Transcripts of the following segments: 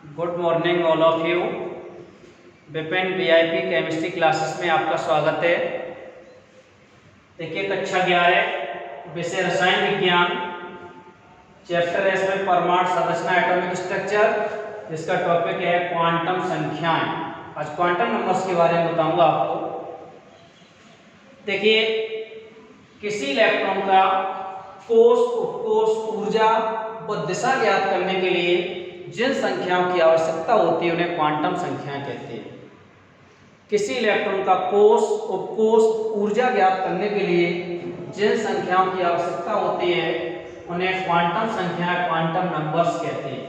Good morning all of you. Vipin VIP chemistry classes में आपका स्वागत है। देखिए कक्षा 11 विषय रसायन विज्ञान, चैप्टर है इसमें परमाणु संरचना एटॉमिक स्ट्रक्चर, जिसका टॉपिक है क्वांटम संख्याएं। आज क्वांटम नंबर्स के बारे में बताऊंगा आपको। देखिए किसी इलेक्ट्रॉन का कोष, उपकोष, ऊर्जा व दिशा ज्ञात करने के लिए जिन संख्याओं की आवश्यकता होती है उन्हें क्वांटम संख्याएं कहते हैं। किसी इलेक्ट्रॉन का कोष, उपकोष, ऊर्जा ज्ञात करने के लिए जिन संख्याओं की आवश्यकता होती है उन्हें क्वांटम संख्याएं, क्वांटम नंबर्स कहते हैं।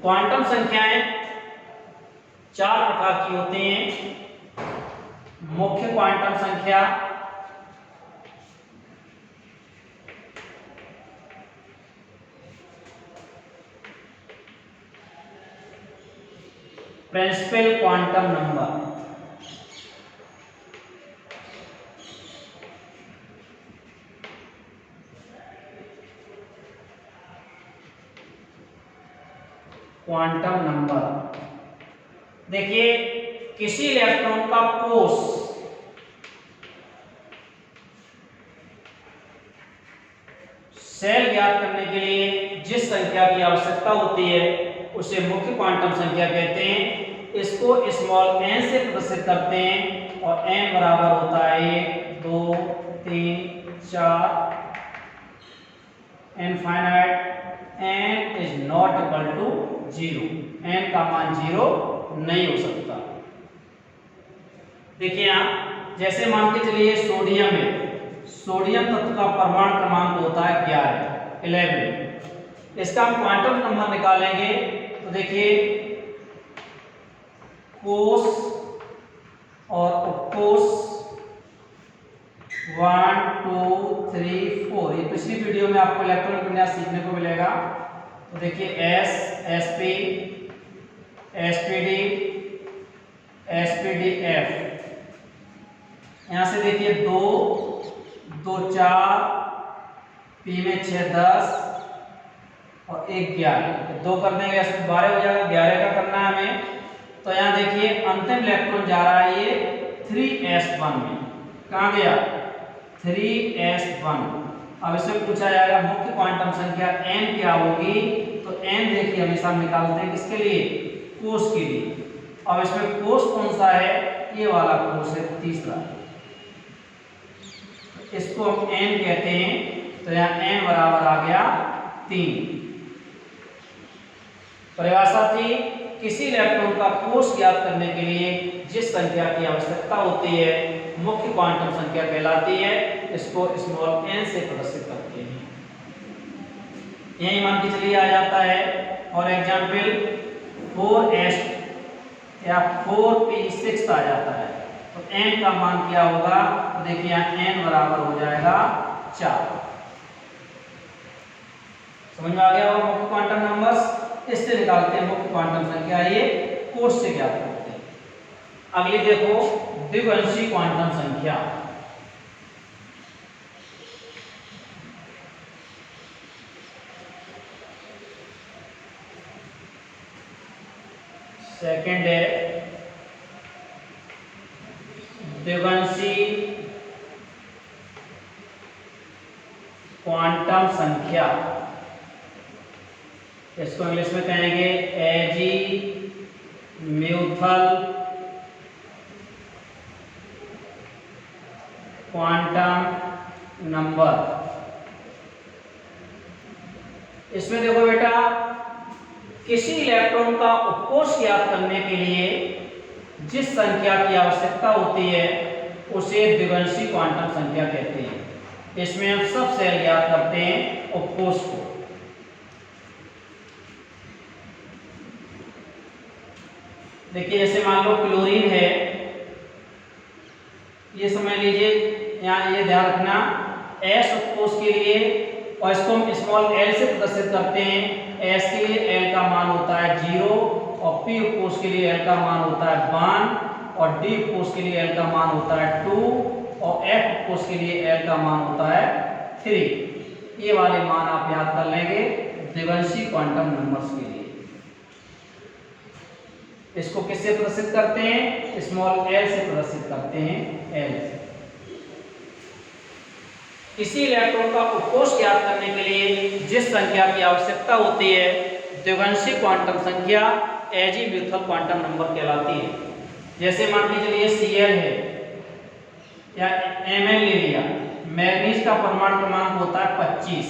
क्वांटम संख्याएं 4 प्रकार की होती हैं। मुख्य क्वांटम संख्या, principal quantum number, quantum number. देखिए किसी इलेक्ट्रॉन का कोष, सेल ज्ञात करने के लिए जिस संख्या की आवश्यकता होती है उसे मुख्य क्वांटम संख्या कहते हैं। इसको स्मॉल n से प्रदर्शित करते हैं और n बराबर होता है 1, 2, 3, 4 infinite. n is not equal to 0, n का मान 0 नहीं हो सकता। देखिए आप जैसे मान के चलिए सोडियम है, सोडियम तत्व का परमाणु क्रमांक होता है 11। इसका हम क्वांटम नंबर निकालेंगे तो देखिए कोष और उपकोष 1, 2, 3, 4, ये पिछली वीडियो में आपको इलेक्ट्रॉनिक विन्यास सीखने को मिलेगा। तो देखिए S, sp, spd, spdf। यहां से देखिए 2, 2, 4, p में 6, 10 और 1, 11। 2 कर देंगे इसमें 12 हो जाएगा, 11 का करना है हमें। तो यहाँ देखिए अंतिम इलेक्ट्रॉन जा रहा है ये 3s1 में। कहाँ गया? 3s1। अब इसमें पूछा जाएगा मुख्य क्वांटम संख्या n क्या होगी, तो n देखिए हमेशा हम निकालते हैं किसके लिए? कोष के लिए। अब इसमें कोष कौन सा है? ये वाला कोष है, तीसरा। इसको हम n कहते हैं। तो यहाँ n बराबर आ गया 3। परिभाषा थी किसी इलेक्ट्रॉन का कोष ज्ञात करने के लिए जिस संख्या की आवश्यकता होती है मुख्य क्वांटम संख्या कहलाती है। इसको स्मॉल n से प्रदर्शित करते हैं। यही मान के चलिए आ जाता है। फॉर एग्जाम्पल 4s या 4p6 आ जाता है। तो n का मान क्या होगा? तो देखिए यहाँ n बराबर हो जाएगा 4। समझ में आ गया होगा मुख्य क्वांटम नंबर्स। इससे निकालते हैं मुख्य क्वांटम संख्या, ये कोष से ज्ञात करते हैं। अगली देखो द्विवंशी क्वांटम संख्या। सेकंड है द्विवंशी क्वांटम संख्या। इसको इंग्लिश में कहेंगे एजीम्यूथल क्वांटम नंबर। इसमें देखो बेटा, किसी इलेक्ट्रॉन का उपकोष ज्ञात करने के लिए जिस संख्या की आवश्यकता होती है उसे द्विवंशी क्वांटम संख्या कहते हैं। इसमें हम सब सेल ज्ञात करते हैं उपकोष को। देखिए जैसे मान लो क्लोरीन है, ये समझ लीजिए, यहाँ ये ध्यान रखना S उपकोष के लिए, और इसको हम स्मॉल l से प्रदर्शित करते हैं। S के लिए l का मान होता है 0 और P उपकोष के लिए l का मान होता है 1 और D उपकोष के लिए l का मान होता है 2 और F उपकोष के लिए l का मान होता है 3। ये वाले मान आप याद कर लेंगे द्विवंशी क्वांटम नंबर्स के लिए। इसको किससे प्रदर्शित करते हैं? स्मॉल एल से प्रदर्शित करते हैं, एल। किसी इलेक्ट्रॉन का उपकोष ज्ञात करने के लिए जिस संख्या की आवश्यकता होती है, द्विवंशी क्वांटम संख्या एजीम्यूथल क्वांटम नंबर कहलाती है। जैसे मान के चलिए Cl है या Mn ले लिया, मैग्नीज का परमाणु क्रमांक होता है 25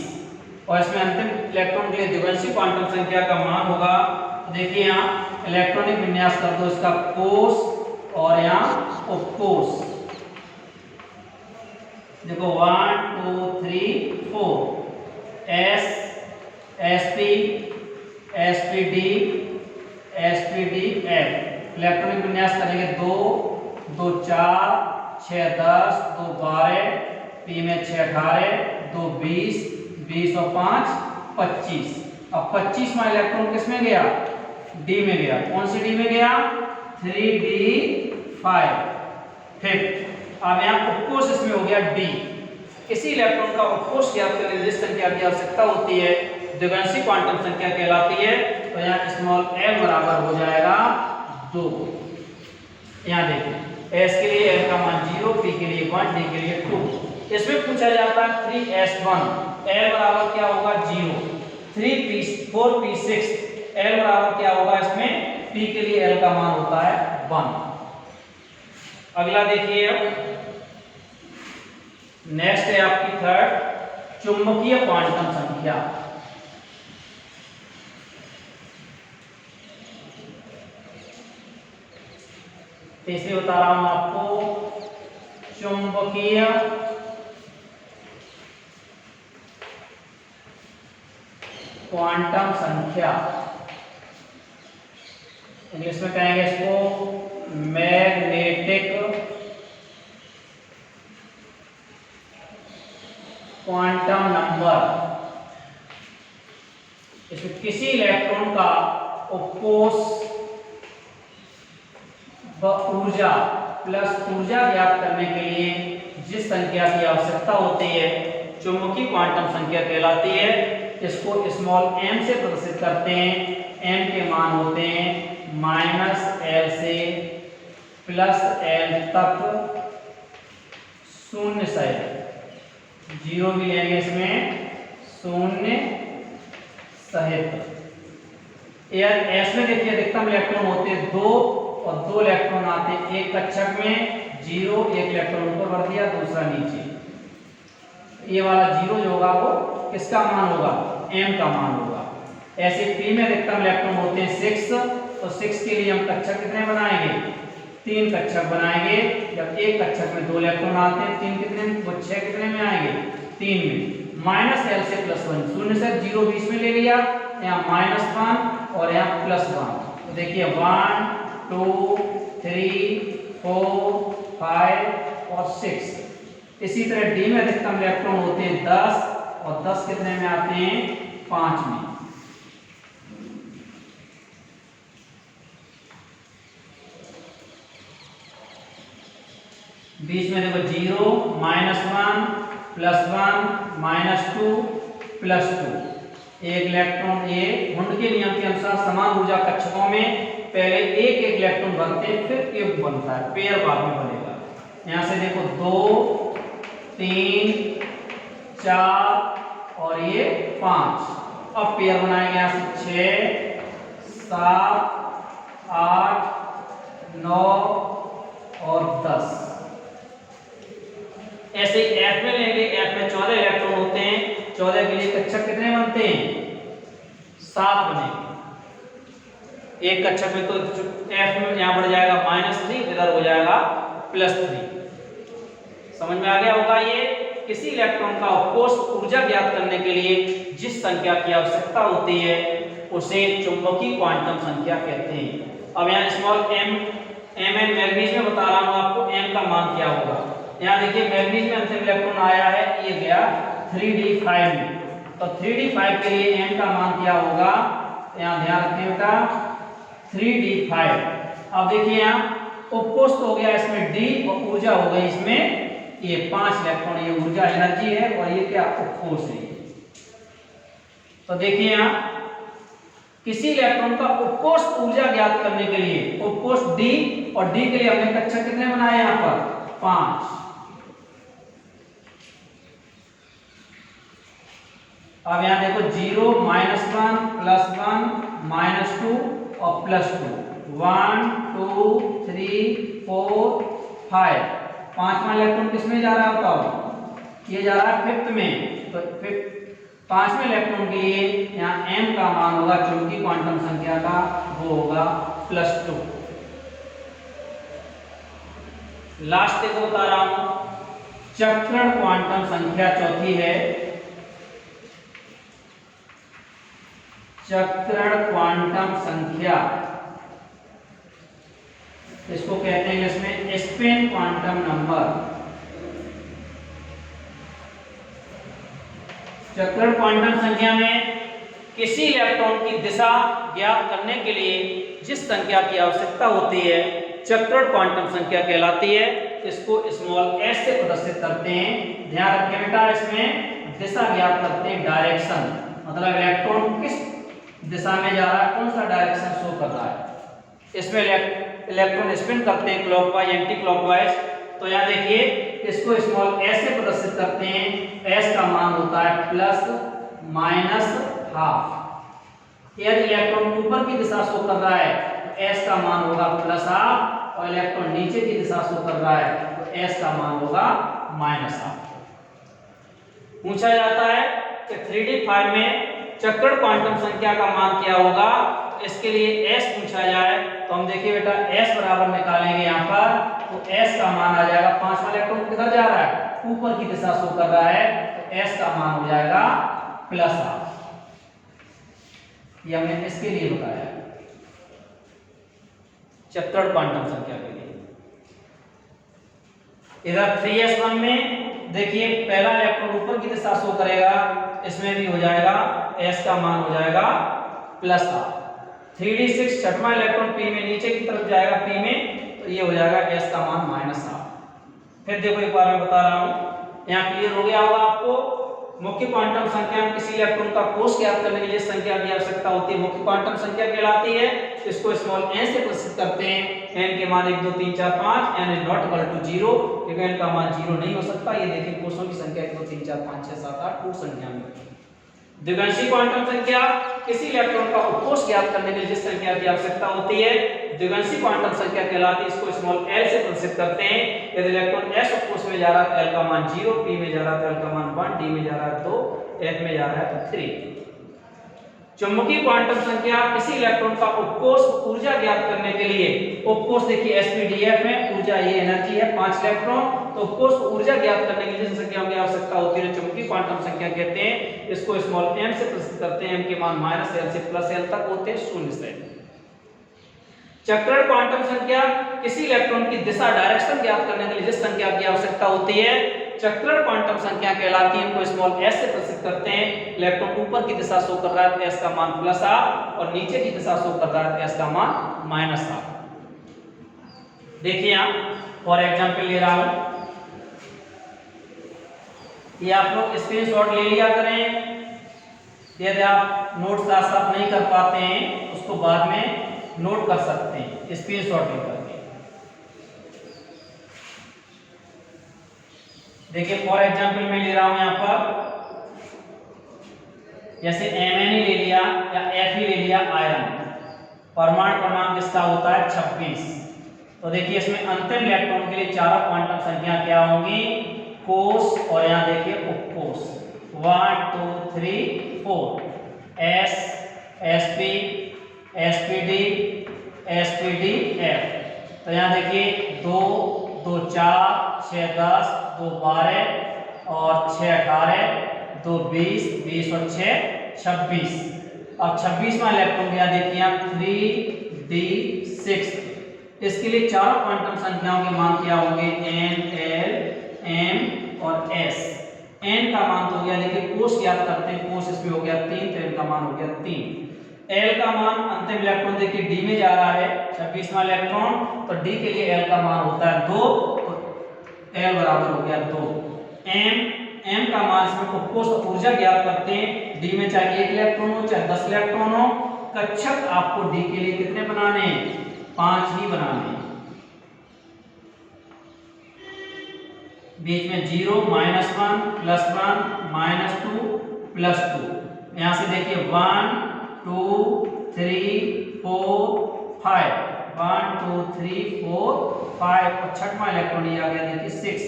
और इसमें अंतिम इलेक्ट्रॉन के लिए द्विवंशी क्वांटम संख्या का मान होगा, देखिए यहाँ इलेक्ट्रॉनिक विन्यास कर दो इसका कोष और यहाँ उपकोष, देखो 1 2 3 4 S sp sp d sp d f। Electronic विन्यास करेंगे 2 2 4 6 10 2 12 p में 6 18 2 20 20 और 5 25। अब 25 में इलेक्ट्रॉन किस में गया? डी में गया। कौन सी डी में गया? 3d5 fifth. अब यहाँ उपकोष इसमें हो गया डी। किसी इलेक्ट्रॉन का उपकोष ज्ञात करने के लिए जिस संख्या की आवश्यकता होती है द्विवंशी क्वांटम संख्या कहलाती है। तो यहाँ स्मॉल एल बराबर हो जाएगा 2। यहाँ देखिए एस के लिए एल का मान 0, पी के लिए 1, डी के लिए 2। इसमें पूछा जाता है 3s1 एल बराबर क्या होगा? 0। 4p6 एल बराबर क्या होगा? इसमें पी के लिए एल का मान होता है 1। अगला देखिए, नेक्स्ट है आपकी थर्ड, चुंबकीय क्वांटम संख्या। इसलिए बता रहा हूं आपको चुंबकीय क्वांटम संख्या, इंग्लिश में कहेंगे इसको मैग्नेटिक क्वांटम नंबर। इसमें किसी इलेक्ट्रॉन का उपकोष ऊर्जा प्लस ऊर्जा ज्ञात करने के लिए जिस संख्या की आवश्यकता होती है चुंबकीय क्वांटम संख्या कहलाती है। इसको स्मॉल m से प्रदर्शित करते हैं। m के मान होते हैं -l से +l तक शून्य सहित, 0 भी लेंगे इसमें, शून्य सहित। यार s में देखिए अधिकतम इलेक्ट्रॉन होते हैं 2 और 2 इलेक्ट्रॉन आते हैं एक कक्षक में, 0 एक इलेक्ट्रॉन ऊपर बढ़ दिया दूसरा नीचे। ये वाला 0 जो होगा वो किसका मान होगा? m का मान होगा। ऐसे p में अधिकतम इलेक्ट्रॉन होते हैं 6, तो 6 के लिए हम कक्षक कितने बनाएंगे? 3 कक्षक बनाएंगे। जब एक कक्षक में 2 इलेक्ट्रॉन आते हैं, 3 कितने में, वो 6 कितने में आएंगे? 3 में। -l से +1, शून्य से 0 बीच में ले लिया, यहाँ -1 और यहाँ +1। तो देखिए 1 2 3 4 5 और 6। इसी तरह डी में अधिकतम इलेक्ट्रॉन होते हैं 10 और 10 कितने में आते हैं? 5 में। बीच में देखो 0 -1 +1 -2 +2। एक इलेक्ट्रॉन ये हुंड के नियम के अनुसार समान ऊर्जा कक्षकों में पहले एक एक इलेक्ट्रॉन बनते हैं, फिर क्यूब बनता है, पेयर बाद में बनेगा। यहाँ से देखो 2 3 4 और ये 5। अब पेयर बनाएंगे यहाँ से 6 7 8 9 और 10। ऐसे F में लेंगे, F में 14 इलेक्ट्रॉन होते हैं, 14 के लिए कक्षक कितने बनते हैं? 7 बनेंगे। एक कक्षक में तो F में यहाँ बढ़ जाएगा -3, इधर हो जाएगा +3। समझ में आ गया होगा। ये किसी इलेक्ट्रॉन का उपकोष ऊर्जा ज्ञात करने के लिए जिस संख्या की आवश्यकता होती है उसे चुंबकीय क्वांटम संख्या कहते हैं। अब यहाँ स्मॉल mn मैग्नीज में बता रहा हूँ आपको m का मान क्या होगा। यहाँ देखिए मैग्नीज में अंतिम इलेक्ट्रॉन आया है, ये गया 3d5 में, तो 3d5 के लिए m का मान क्या होगा? यहाँ ध्यान रखिए बेटा 3d5। अब देखिए यहाँ उपकोष तो हो गया इसमें d और ऊर्जा हो गई इसमें ये 5 इलेक्ट्रॉन, ये ऊर्जा एनर्जी है और ये क्या? उपकोष है। तो देखिए यहाँ किसी इलेक्ट्रॉन का उपकोष ऊर्जा ज्ञात करने के लिए उपकोष डी, और डी के लिए हमने कक्षा कितने बनाए यहाँ पर 5। अब यहाँ देखो 0 -1 +1 -2 और +2 1 2 3 4 5। पांचवा इलेक्ट्रॉन किसमें जा रहा है बताओ? ये जा रहा है 5th में। तो पांचवें इलेक्ट्रॉन के लिए यहाँ m का मान होगा चुंबकीय क्वांटम संख्या का, वो होगा +2। लास्ट देखो बता रहा हूं, चक्रण क्वांटम संख्या चौथी है। चक्रण क्वांटम संख्या, इसको कहते हैं इसमें स्पिन क्वांटम नंबर। चक्रण क्वांटम संख्या में किसी इलेक्ट्रॉन की दिशा ज्ञात करने के लिए जिस संख्या की आवश्यकता होती है चक्रण क्वांटम संख्या कहलाती है। इसको स्मॉल s से प्रदर्शित करते हैं। ध्यान रखें बेटा, इसमें दिशा ज्ञात करते हैं, डायरेक्शन, मतलब इलेक्ट्रॉन किस दिशा में जा रहा है, कौन सा डायरेक्शन शो कर रहा है। इसमें इलेक्ट्रॉन स्पिन करते हैं क्लॉकवाइज एंटी क्लॉकवाइज। तो यहाँ देखिए इसको स्मॉल s से प्रदर्शित करते हैं। s का मान होता है ±½ यदि इलेक्ट्रॉन ऊपर की दिशा शो कर रहा है तो s का मान होगा +½ और इलेक्ट्रॉन नीचे की दिशा शो कर रहा है तो s का मान होगा -½ पूछा जाता है कि 3D फाइल में चक्रण क्वांटम संख्या का मान क्या होगा। इसके लिए s पूछा जाए तो हम देखिए बेटा s बराबर निकालेंगे यहाँ पर, तो s का मान आ जाएगा, पांचवा इलेक्ट्रॉन किधर जा रहा है, ऊपर की दिशा शो कर रहा है, तो s का मान हो जाएगा +½ ये हमने इसके लिए बताया चक्रण क्वांटम संख्या के लिए। इधर 3s1 में देखिए पहला इलेक्ट्रॉन ऊपर की दिशा शो करेगा, इसमें भी हो जाएगा, s का मान हो जाएगा +½ 3d6 छठवां इलेक्ट्रॉन p में नीचे की तरफ जाएगा, p में, तो ये हो जाएगा s का मान -½ फिर देखो एक बार मैं बता रहा हूं, यहाँ क्लियर हो गया होगा आपको। मुख्य क्वांटम संख्या में किसी इलेक्ट्रॉन का कोष ज्ञात करने के लिए संख्या की आवश्यकता होती है, मुख्य क्वांटम संख्या कहलाती है। इसको स्मॉल n से प्रदर्शित करते हैं। n के मान 1 2 3 4 5, n is not equal to 0, क्योंकि n का मान 0 नहीं हो सकता। ये देखिए कोषों की संख्या 1 2 3 4 5 6 7 8 टू संख्या में। द्विगंशी क्वांटम संख्या किसी इलेक्ट्रॉन का उपकोष ज्ञात करने के लिए जिस संख्या की आवश्यकता होती है द्विगंशी क्वांटम संख्या कहलाती है। इसको स्मॉल l से प्रदर्शित करते हैं। यदि इलेक्ट्रॉन s उपकोष में जा रहा है तो l का मान 0, p में जा रहा है तो l का मान 1, d में जा रहा है 2, f में जा रहा है तो 3। चुंबकीय क्वांटम संख्या किसी इलेक्ट्रॉन का उपकोष ऊर्जा ज्ञात करने के लिए, उपकोष देखिए sp_df में ऊर्जा ये एनर्जी है 5 इलेक्ट्रॉन, तो उपकोष को ऊर्जा ज्ञात करने के लिए जिस संख्या की आवश्यकता होती है चुंबकीय क्वांटम संख्या कहते हैं। इसको स्मॉल m से प्रदर्शित करते हैं। m के मान -l से +l तक होते हैं, 0 से। चक्रण क्वांटम संख्या किसी इलेक्ट्रॉन की दिशा डायरेक्शन ज्ञात करने के लिए जिस संख्या की आवश्यकता होती है चक्रण क्वांटम संख्या कहलाती है। इनको स्मॉल s से प्रदर्शित करते हैं। इलेक्ट्रॉन ऊपर की दिशा शो कर रहा है तो s का मान +½ और नीचे की दिशा शो कर रहा है तो s का मान -½ देखिए यहाँ फॉर एग्जांपल ले रहा हूं, ये आप लोग स्क्रीनशॉट ले लिया करें। यदि आप नोट साथ साथ नहीं कर पाते हैं उसको बाद में नोट कर सकते हैं स्क्रीनशॉट लेकर के। देखिए फॉर एग्जांपल मैं ले रहा हूं यहाँ पर, जैसे Mn ले लिया या Fe ले लिया आयरन, परमाणु क्रमांक इसका होता है 26। तो देखिए इसमें अंतिम इलेक्ट्रॉन के लिए चारों क्वांटम संख्या क्या होंगी, कोष और यहाँ देखिए उपकोष 1 2 3 4 s sp spd spdf। तो यहाँ देखिए 2 2 4 6 10 2 12 और 6 18 2 20 20 और 6 26। अब 26वां इलेक्ट्रॉन यहाँ देखिए 3d6। इसके लिए चारों क्वांटम संख्याओं के मान क्या होंगे, n l m और s। n का मान तो हो गया, देखिए कोष ज्ञात करते हैं, कोष इसमें हो गया 3, तो n का मान हो गया 3। l का मान अंतिम इलेक्ट्रॉन देखिए d में जा रहा है 26वां इलेक्ट्रॉन, तो d के लिए l का मान होता है 2, तो l बराबर हो गया 2। m m का मान इसमें उपकोष ऊर्जा ज्ञात करते हैं। d में चाहे 1 इलेक्ट्रॉन हो चाहे 10 इलेक्ट्रॉन हो, कक्षक आपको d के लिए कितने बनाने हैं? 5 ही बनाने हैं। बीच में 0 -1 +1 -2 +2। यहां से देखिए 1 2 3 4 5, 1 2 3 4 5 और छठवां इलेक्ट्रॉन ये आ गया देखिए 6।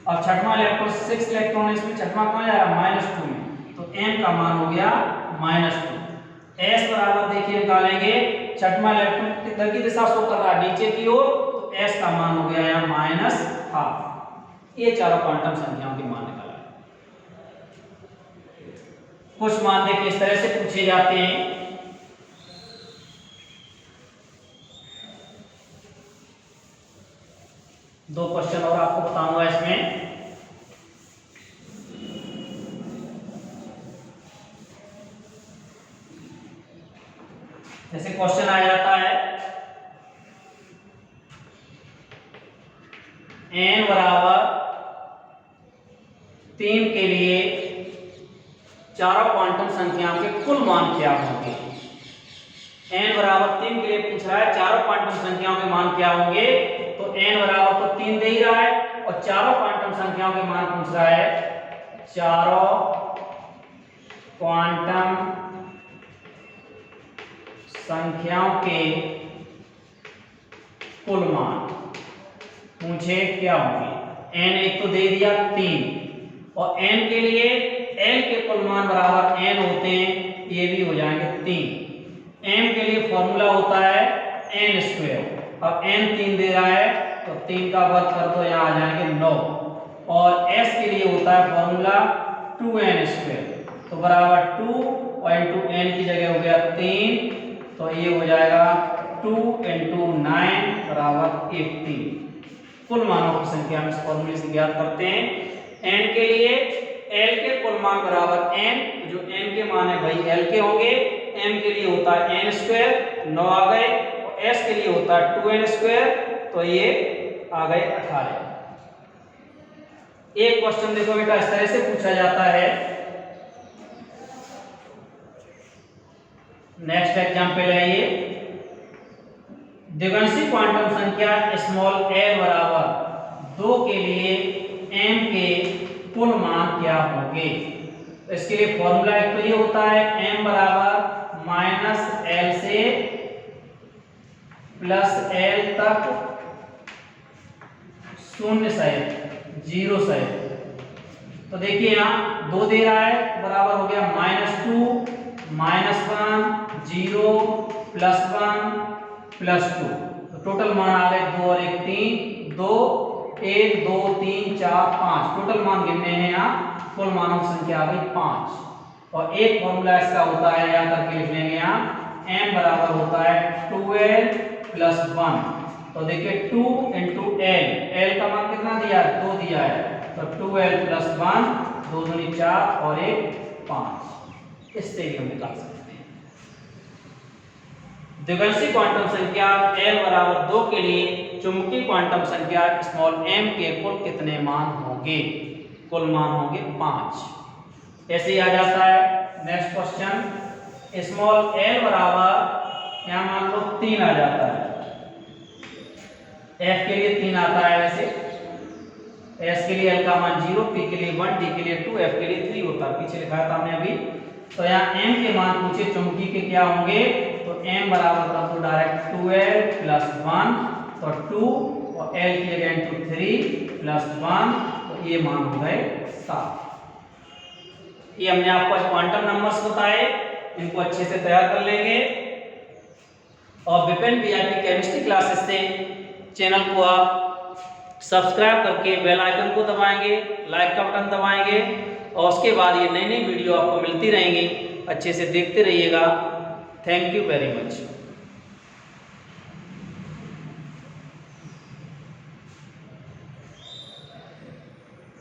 अब छठवां इलेक्ट्रॉन 6 इलेक्ट्रॉन है, इसमें छठवां कहां जा रहा है? -2 में, तो m का मान हो गया -2। s बराबर देखिए निकालेंगे, छठवां इलेक्ट्रॉन किधर की दिशा शो कर रहा है? नीचे की ओर, तो s का मान हो गया यहाँ -12। ये चारों क्वांटम संख्याओं के मान निकाला। कुछ मान देखिए इस तरह से पूछे जाते हैं। दो क्वेश्चन और आपको बताऊंगा इसमें। जैसे क्वेश्चन आ जाता है n बराबर 3 के लिए चारों क्वांटम संख्याओं के कुल मान क्या होंगे? n बराबर 3 के लिए पूछ रहा है चारों क्वांटम संख्याओं के मान क्या होंगे, तो n बराबर तो 3 दे ही रहा है और चारों क्वांटम संख्याओं के मान पूछ रहा है। चारों क्वांटम संख्याओं के कुल मान पूछे क्या होंगे। n एक तो दे दिया 3 और n के लिए l के कुल मान बराबर n होते हैं, ये भी हो जाएंगे 3। m के लिए फॉर्मूला होता है n²। अब n 3 दे रहा है तो 3 का वर्ग कर दो, यहाँ आ जाएंगे 9। और s के लिए होता है फॉर्मूला 2n², तो बराबर 2 और इंटू n की जगह हो गया 3, तो ये हो जाएगा 2 × 9 बराबर 18। कुल मानों की संख्या हम इस फॉर्मूले से ज्ञात करते हैं। n के लिए l के कुल मान बराबर n, जो n के मान है भाई l के होंगे। m के लिए होता है n², 9 आ गए, और s के लिए होता है 2n², तो ये आ गए 18। एक क्वेश्चन देखो बेटा इस तरह से पूछा जाता है। नेक्स्ट एग्जांपल है ये, द्विगंशी क्वांटम संख्या स्मॉल l बराबर 2 के लिए m के कुल मान क्या होंगे? तो इसके लिए फॉर्मूला एक तो ये होता है m बराबर -l से +l तक 0 सहित 0 सहित। तो देखिए यहाँ 2 दे रहा है, बराबर हो गया -2 -1 0 +1 +2। तो टोटल मान आ गए 2 और 1 3, 2 1 2 3 4 5। टोटल मान गिनने हैं यहाँ, कुल मानों की संख्या आ गई 5। और एक फॉर्मूला इसका होता है, याद करके लिख लेंगे यहाँ, m बराबर होता है 2l + 1। तो देखिए 2 × l का मान कितना दिया है? 2 दिया है, तो 2l + 1, 2 दूनी 4 और 1 5। इससे भी हम निकाल सकते हैं। द्विगंशी क्वांटम संख्या l बराबर 2 के लिए चुंबकीय क्वांटम संख्या स्मॉल m के कुल कितने मान होंगे? कुल मान होंगे 5। ऐसे ही आ जाता है नेक्स्ट क्वेश्चन, स्मॉल l बराबर यहाँ मान लो 3 आ जाता है। f के लिए 3 आता है, वैसे s के लिए l का मान 0, p के लिए 1, d के लिए 2, f के लिए 3 होता है, पीछे लिखा था हमने अभी। तो यहाँ m के मान पूछे चुंबकीय के क्या होंगे, तो m बराबर कर दो डायरेक्ट 2l + 1, तो 2 और l की जगह इंटू 3 + 1, तो ये मान हो गए 7। ये हमने आपको क्वांटम नंबर्स बताए, इनको अच्छे से तैयार कर लेंगे। और विपिन वीआईपी केमिस्ट्री क्लासेस से चैनल को आप सब्सक्राइब करके बेल आइकन को दबाएंगे, लाइक का बटन दबाएंगे, और उसके बाद ये नई नई वीडियो आपको मिलती रहेंगी। अच्छे से देखते रहिएगा। Thank you very much.